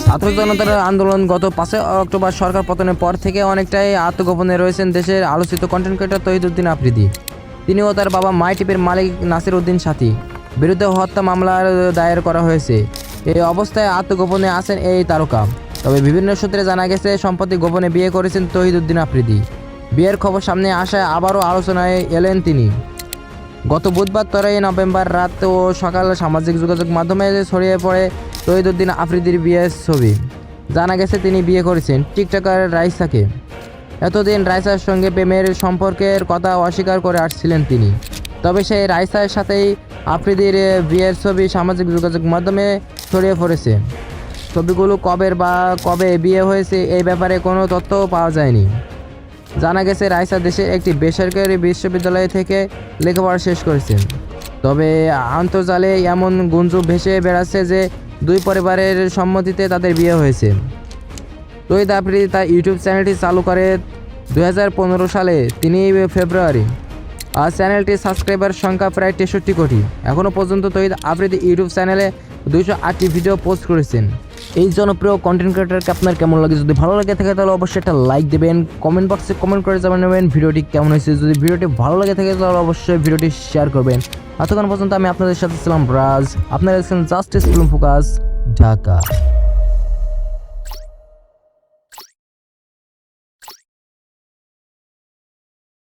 ছাত্র জনতার আন্দোলন গত 5 অক্টোবর সরকার পতনের পর থেকে অনেকটাই আত্মগোপনে রয়েছেন দেশের আলোচিত কন্টেন্ট ক্রিয়েটর তহিদউদ্দিন আফ্রিদি। তিনি ও তার বাবা মাই টিভির মালিক নাসির উদ্দিন সাথী বিরুদ্ধে হত্যা মামলার দায়ের করা হয়েছে। এই অবস্থায় আত্মগোপনে আছেন এই তারকা। তবে বিভিন্ন সূত্রে জানা গেছে সম্প্রতি গোপনে বিয়ে করেছেন তহিদউদ্দিন আফ্রিদি। বিয়ের খবর সামনে আসায় আবারও আলোচনায় এলেন তিনি। গত বুধবার 13 নভেম্বর রাত ও সকাল সামাজিক যোগাযোগ মাধ্যমে ছড়িয়ে পড়ে তহিদউদ্দিন আফ্রিদির বিয়ের ছবি। জানা গেছে তিনি বিয়ে করেছেন টিকটকার রাইসাকে। এতদিন রাইসার সঙ্গে প্রেমের সম্পর্কের কথা অস্বীকার করে আসছিলেন তিনি। তবে সেই রাইসার সাথেই আফ্রিদির বিয়ের ছবি সামাজিক যোগাযোগ মাধ্যমে ছড়িয়ে পড়েছে। ছবিগুলো কবে বিয়ে হয়েছে এই ব্যাপারে কোনো তথ্য পাওয়া যায়নি। জানা গেছে রাইসা দেশের একটি বেসরকারি বিশ্ববিদ্যালয় থেকে লেখাপড়া শেষ করেছেন। তবে আন্তর্জালে এমন গুঞ্জন ভেসে বেড়াচ্ছে যে দুই পরিবারের সম্মতিতে তাদের বিয়ে হয়েছে। তহিদ আফ্রিদি তার ইউটিউব চ্যানেলটি চালু করে 2015 সালে 3 ফেব্রুয়ারি। আর চ্যানেলটির সাবস্ক্রাইবার সংখ্যা প্রায় 63 কোটি। এখনও পর্যন্ত তহিদ আফ্রিদি ইউটিউব চ্যানেলে 208টি ভিডিও পোস্ট করেছেন। এই জনপ্রিয় কন্টেন্ট ক্রিয়েটরকে আপনার কেমন লাগে? যদি ভালো লাগে থাকে তাহলে অবশ্যই একটা লাইক দেবেন, কমেন্ট বক্সে কমেন্ট করে জানাবেন ভিডিওটি কেমন হয়েছে। যদি ভিডিওটি ভালো লাগে থাকে তাহলে অবশ্যই ভিডিওটি শেয়ার করবেন। এতক্ষণ পর্যন্ত আমি আপনাদের সাথে ছিলাম রাজ, আপনারা দেখছেন জাস্টিস ফিল্ম ফোকাস, ঢাকা।